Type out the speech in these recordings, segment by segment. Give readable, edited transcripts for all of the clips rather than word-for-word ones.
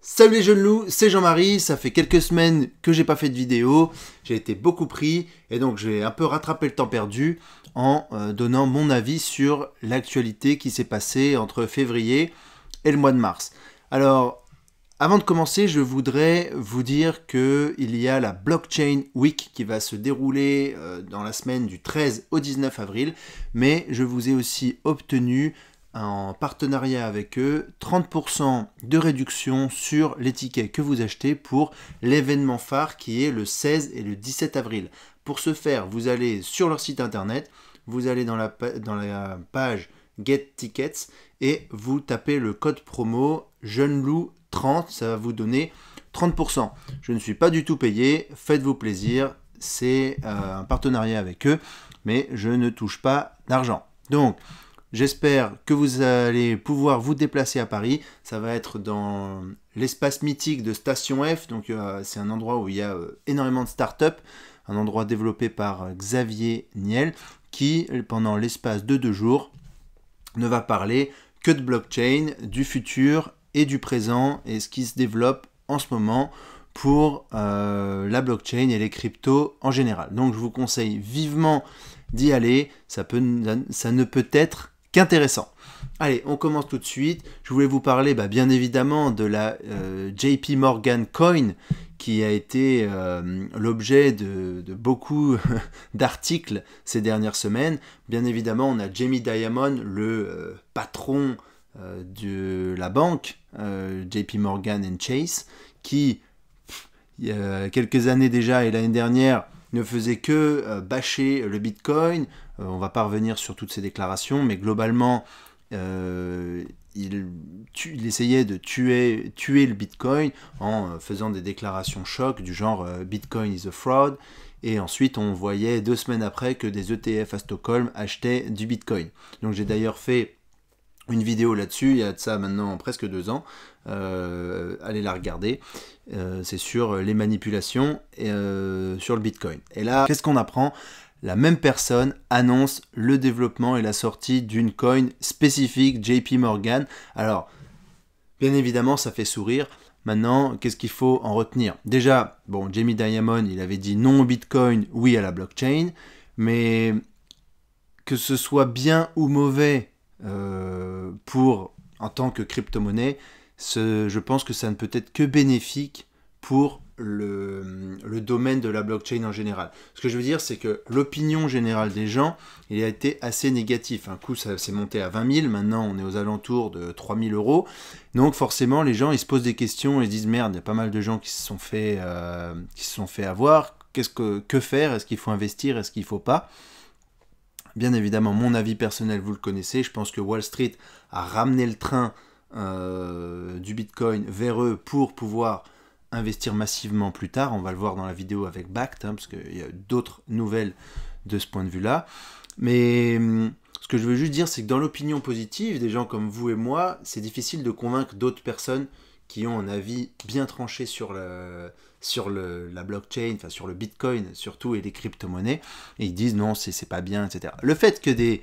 Salut les jeunes loups, c'est Jean-Marie, ça fait quelques semaines que j'ai pas fait de vidéo, j'ai été beaucoup pris et donc je vais un peu rattraper le temps perdu en donnant mon avis sur l'actualité qui s'est passée entre février et le mois de mars. Alors, avant de commencer, je voudrais vous dire qu'il y a la Blockchain Week qui va se dérouler dans la semaine du 13 au 19 avril, mais je vous ai aussi obtenu en partenariat avec eux 30% de réduction sur les tickets que vous achetez pour l'événement phare qui est le 16 et le 17 avril. Pour ce faire, vous allez sur leur site internet, vous allez dans la page Get Tickets et vous tapez le code promo JeuneLoup30, ça va vous donner 30%. Je ne suis pas du tout payé, faites-vous plaisir, c'est un partenariat avec eux, mais je ne touche pas d'argent. Donc, j'espère que vous allez pouvoir vous déplacer à Paris. Ça va être dans l'espace mythique de Station F. Donc c'est un endroit où il y a énormément de startups. Un endroit développé par Xavier Niel qui, pendant l'espace de 2 jours, ne va parler que de blockchain, du futur et du présent et ce qui se développe en ce moment pour la blockchain et les cryptos en général. Donc je vous conseille vivement d'y aller. Ça ne peut être qu'intéressant. Allez, on commence tout de suite. Je voulais vous parler bien évidemment de la JP Morgan Coin qui a été l'objet de beaucoup d'articles ces dernières semaines. Bien évidemment, on a Jamie Dimon, le patron de la banque JP Morgan Chase, qui il y a quelques années déjà et l'année dernière ne faisait que bâcher le Bitcoin. On ne va pas revenir sur toutes ces déclarations, mais globalement, il essayait de tuer le Bitcoin en faisant des déclarations choc du genre Bitcoin is a fraud. Et ensuite, on voyait 2 semaines après que des ETF à Stockholm achetaient du Bitcoin. Donc j'ai d'ailleurs fait une vidéo là-dessus, il y a de ça maintenant presque 2 ans. Allez la regarder. C'est sur les manipulations sur le Bitcoin. Et là, qu'est-ce qu'on apprend ? La même personne annonce le développement et la sortie d'une coin spécifique JP Morgan. Alors, bien évidemment, ça fait sourire. Maintenant, qu'est-ce qu'il faut en retenir ? Déjà, Jamie Dimon, il avait dit non au Bitcoin, oui à la blockchain. Mais que ce soit bien ou mauvais en tant que crypto-monnaie, je pense que ça ne peut être que bénéfique pour le domaine de la blockchain en général. Ce que je veux dire, c'est que l'opinion générale des gens, il a été assez négatif. Un coup, ça s'est monté à 20 000, maintenant on est aux alentours de 3 000 euros. Donc forcément, les gens, ils se posent des questions et se disent, merde, il y a pas mal de gens qui se sont fait avoir. Que faire ? Est-ce qu'il faut investir ? Est-ce qu'il ne faut pas ? Bien évidemment, mon avis personnel, vous le connaissez. Je pense que Wall Street a ramené le train du Bitcoin vers eux pour pouvoir investir massivement plus tard. On va le voir dans la vidéo avec Bakkt, parce qu'il y a d'autres nouvelles de ce point de vue-là. Mais ce que je veux juste dire, c'est que dans l'opinion positive, des gens comme vous et moi, c'est difficile de convaincre d'autres personnes qui ont un avis bien tranché sur la blockchain, enfin sur le Bitcoin surtout et les crypto-monnaies, et ils disent non, c'est pas bien, etc. Le fait que des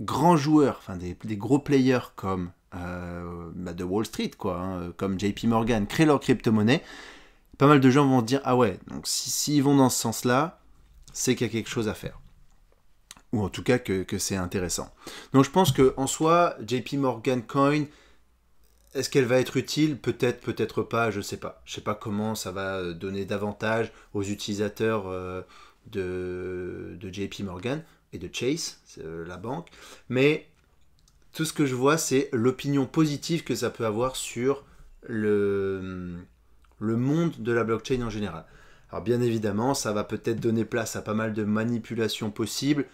grands joueurs, enfin des gros players comme de Wall Street, comme JP Morgan, créent leur crypto-monnaie, pas mal de gens vont se dire ah ouais, donc s'ils vont dans ce sens-là, c'est qu'il y a quelque chose à faire. Ou en tout cas que c'est intéressant. Donc je pense qu'en soi, JP Morgan Coin, est-ce qu'elle va être utile ? Peut-être, peut-être pas, je sais pas. Je sais pas comment ça va donner davantage aux utilisateurs de JP Morgan et de Chase, la banque. Mais tout ce que je vois, c'est l'opinion positive que ça peut avoir sur le monde de la blockchain en général. Alors bien évidemment, ça va peut-être donner place à pas mal de manipulations possibles.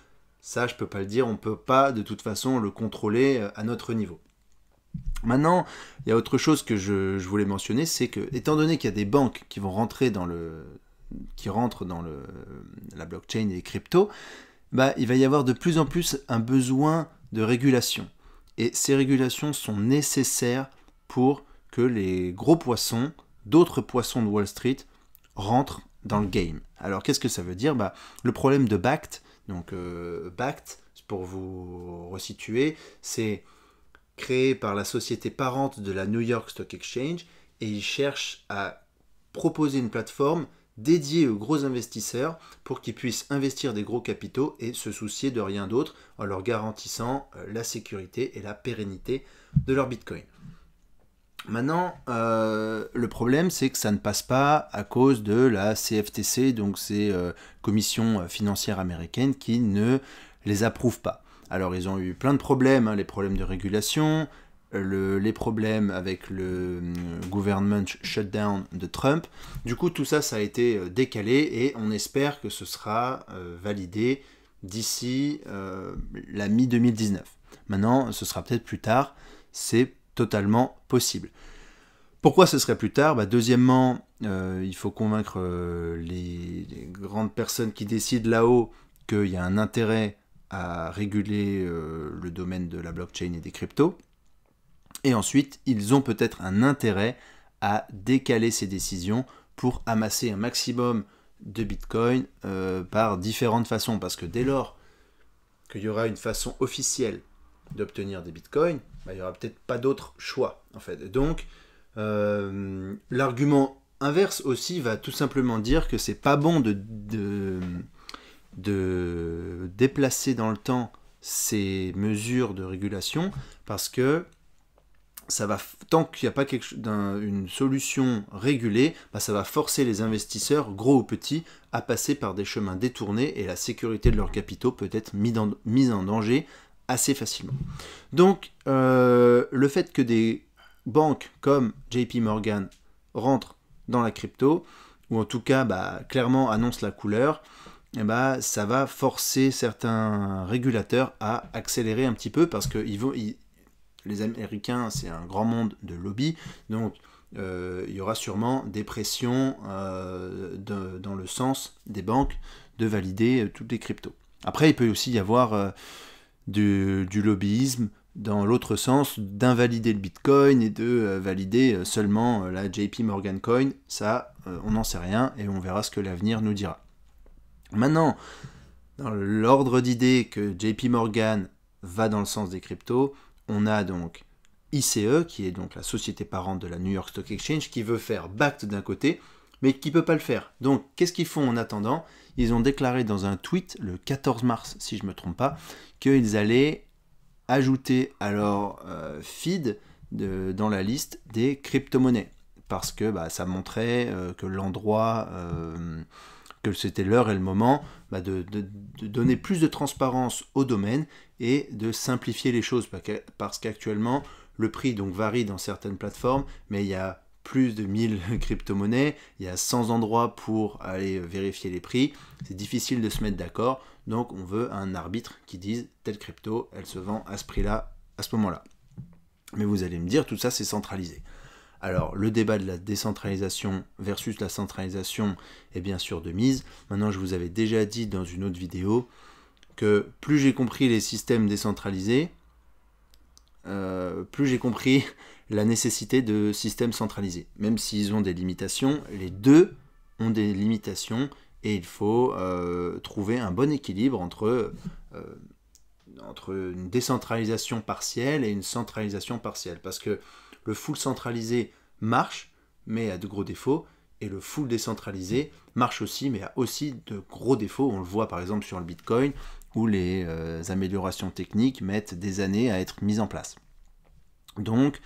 Ça, je peux pas le dire. On peut pas, de toute façon, le contrôler à notre niveau. Maintenant, il y a autre chose que je voulais mentionner, c'est que, étant donné qu'il y a des banques qui vont rentrer qui rentrent dans la blockchain et les cryptos, il va y avoir de plus en plus un besoin de régulation. Et ces régulations sont nécessaires pour que les gros poissons, d'autres poissons de Wall Street, rentrent dans le game. Alors, qu'est-ce que ça veut dire ? Le problème de Bakkt, donc Bakkt, pour vous resituer, c'est créé par la société parente de la New York Stock Exchange, et ils cherchent à proposer une plateforme dédiée aux gros investisseurs pour qu'ils puissent investir des gros capitaux et se soucier de rien d'autre en leur garantissant la sécurité et la pérennité de leur Bitcoin. Maintenant, le problème, c'est que ça ne passe pas à cause de la CFTC, donc c'est Commission financière américaine qui ne les approuve pas. Alors, ils ont eu plein de problèmes, les problèmes de régulation, les problèmes avec le government shutdown de Trump. Du coup, tout ça, ça a été décalé et on espère que ce sera validé d'ici la mi-2019. Maintenant, ce sera peut-être plus tard, c'est totalement possible. Pourquoi ce serait plus tard ? Deuxièmement, il faut convaincre les grandes personnes qui décident là-haut qu'il y a un intérêt à réguler le domaine de la blockchain et des cryptos. Et ensuite, ils ont peut-être un intérêt à décaler ces décisions pour amasser un maximum de Bitcoin par différentes façons. Parce que dès lors qu'il y aura une façon officielle d'obtenir des Bitcoins, il n'y aura peut-être pas d'autre choix, en fait. Donc, l'argument inverse aussi va tout simplement dire que c'est pas bon de déplacer dans le temps ces mesures de régulation, parce que ça va, tant qu'il n'y a pas une solution régulée, ça va forcer les investisseurs, gros ou petits, à passer par des chemins détournés et la sécurité de leurs capitaux peut être mise en danger assez facilement. Donc, le fait que des banques comme JP Morgan rentrent dans la crypto, ou en tout cas clairement annoncent la couleur, ça va forcer certains régulateurs à accélérer un petit peu parce que les Américains, c'est un grand monde de lobby, donc il y aura sûrement des pressions dans le sens des banques de valider toutes les cryptos. Après, il peut aussi y avoir du lobbyisme dans l'autre sens, d'invalider le Bitcoin et de valider seulement la JP Morgan Coin. Ça, on n'en sait rien et on verra ce que l'avenir nous dira. Maintenant, dans l'ordre d'idée que JP Morgan va dans le sens des cryptos, on a donc ICE, qui est donc la société parente de la New York Stock Exchange, qui veut faire Bakkt d'un côté, mais qui ne peut pas le faire. Donc, qu'est-ce qu'ils font en attendant ? Ils ont déclaré dans un tweet, le 14 mars, si je ne me trompe pas, qu'ils allaient ajouter à leur feed dans la liste des crypto-monnaies. Parce que ça montrait que l'endroit, que c'était l'heure et le moment de donner plus de transparence au domaine et de simplifier les choses. Parce qu'actuellement, le prix donc varie dans certaines plateformes, mais il y a plus de 1000 crypto-monnaies, il y a 100 endroits pour aller vérifier les prix, c'est difficile de se mettre d'accord, donc on veut un arbitre qui dise telle crypto, elle se vend à ce prix-là, à ce moment-là. Mais vous allez me dire, tout ça c'est centralisé. Alors le débat de la décentralisation versus la centralisation est bien sûr de mise. Maintenant je vous avais déjà dit dans une autre vidéo que plus j'ai compris les systèmes décentralisés, plus j'ai compris la nécessité de systèmes centralisés. Même s'ils ont des limitations, les deux ont des limitations et il faut trouver un bon équilibre entre une décentralisation partielle et une centralisation partielle. Parce que le full centralisé marche, mais a de gros défauts, et le full décentralisé marche aussi, mais a aussi de gros défauts. On le voit par exemple sur le Bitcoin, où les améliorations techniques mettent des années à être mises en place. Donc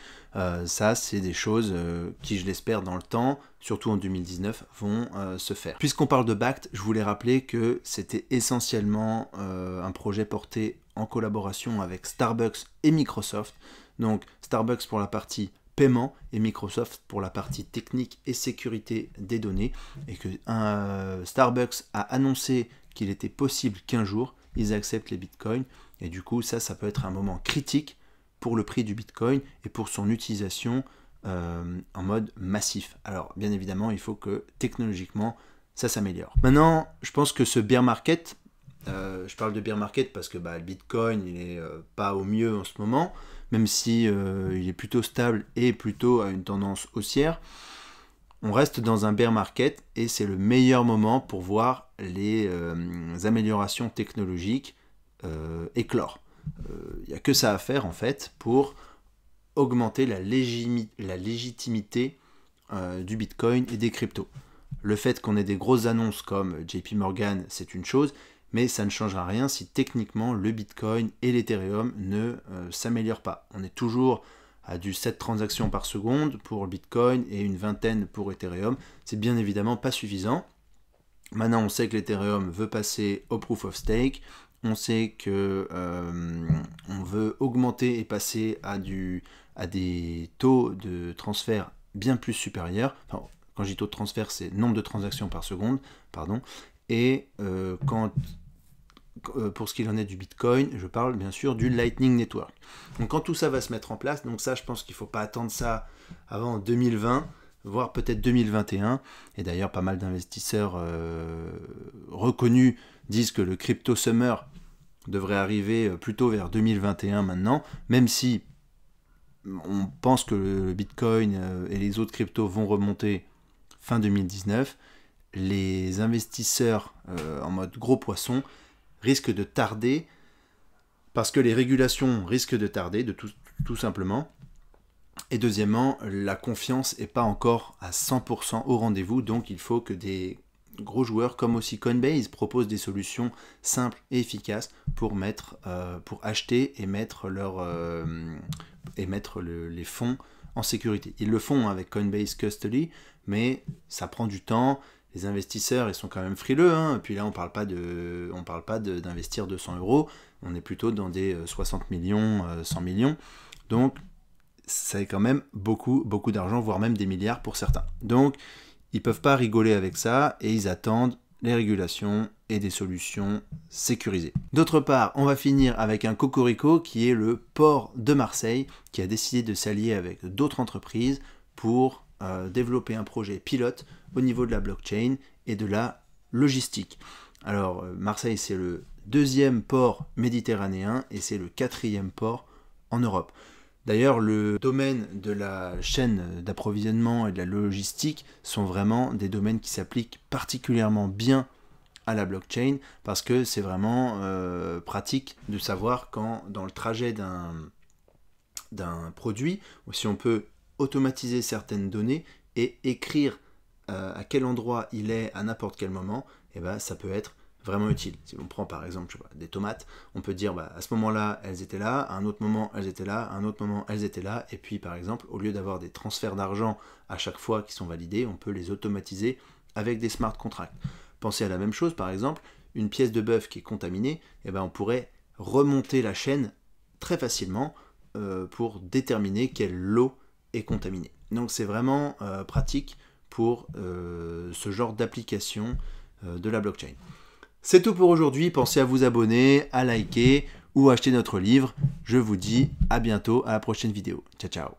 ça, c'est des choses qui, je l'espère, dans le temps, surtout en 2019, vont se faire. Puisqu'on parle de Bakkt, je voulais rappeler que c'était essentiellement un projet porté en collaboration avec Starbucks et Microsoft. Donc Starbucks pour la partie paiement et Microsoft pour la partie technique et sécurité des données. Et que Starbucks a annoncé qu'il était possible qu'un jour, ils acceptent les bitcoins. Et du coup, ça peut être un moment critique pour le prix du Bitcoin et pour son utilisation en mode massif. Alors, bien évidemment, il faut que technologiquement, ça s'améliore. Maintenant, je pense que ce bear market, je parle de bear market parce que le Bitcoin, il n'est pas au mieux en ce moment, même si il est plutôt stable et plutôt à une tendance haussière. On reste dans un bear market et c'est le meilleur moment pour voir les améliorations technologiques éclore. Il n'y a que ça à faire en fait pour augmenter la légitimité du Bitcoin et des cryptos. Le fait qu'on ait des grosses annonces comme JP Morgan, c'est une chose, mais ça ne changera rien si techniquement le Bitcoin et l'Ethereum ne s'améliorent pas. On est toujours à du 7 transactions par seconde pour le Bitcoin et une vingtaine pour Ethereum. C'est bien évidemment pas suffisant. Maintenant, on sait que l'Ethereum veut passer au Proof of Stake. On sait que on veut augmenter et passer à des taux de transfert bien plus supérieurs. Enfin, quand je dis taux de transfert, c'est nombre de transactions par seconde, pardon. Et pour ce qu'il en est du Bitcoin, je parle bien sûr du Lightning Network. Donc quand tout ça va se mettre en place, donc ça je pense qu'il ne faut pas attendre ça avant 2020, voire peut-être 2021. Et d'ailleurs pas mal d'investisseurs reconnus disent que le Crypto Summer devrait arriver plutôt vers 2021 maintenant, même si on pense que le Bitcoin et les autres cryptos vont remonter fin 2019. Les investisseurs en mode gros poisson risquent de tarder parce que les régulations risquent de tarder, tout simplement. Et deuxièmement, la confiance n'est pas encore à 100% au rendez-vous, donc il faut que des gros joueurs comme aussi Coinbase proposent des solutions simples et efficaces pour acheter et mettre les fonds en sécurité. Ils le font avec Coinbase Custody, mais ça prend du temps. Les investisseurs, ils sont quand même frileux, hein. Et puis là, on parle pas d'investir 200 €, on est plutôt dans des 60 millions, 100 millions. Donc, c'est quand même beaucoup, beaucoup d'argent, voire même des milliards pour certains. Donc, ils peuvent pas rigoler avec ça et ils attendent les régulations et des solutions sécurisées. D'autre part, on va finir avec un cocorico qui est le port de Marseille, qui a décidé de s'allier avec d'autres entreprises pour développer un projet pilote au niveau de la blockchain et de la logistique. Alors Marseille, c'est le 2e port méditerranéen et c'est le 4e port en Europe. D'ailleurs, le domaine de la chaîne d'approvisionnement et de la logistique sont vraiment des domaines qui s'appliquent particulièrement bien à la blockchain parce que c'est vraiment pratique de savoir quand dans le trajet d'un produit, si on peut automatiser certaines données et écrire à quel endroit il est à n'importe quel moment, et ben, ça peut être vraiment utile. Si on prend par exemple des tomates, on peut dire à ce moment-là elles étaient là, à un autre moment elles étaient là, à un autre moment elles étaient là, et puis par exemple au lieu d'avoir des transferts d'argent à chaque fois qui sont validés, on peut les automatiser avec des smart contracts. Pensez à la même chose, par exemple, une pièce de bœuf qui est contaminée, et ben, on pourrait remonter la chaîne très facilement pour déterminer quel lot est contaminé. Donc c'est vraiment pratique pour ce genre d'application de la blockchain. C'est tout pour aujourd'hui, pensez à vous abonner, à liker ou à acheter notre livre. Je vous dis à bientôt, à la prochaine vidéo. Ciao ciao.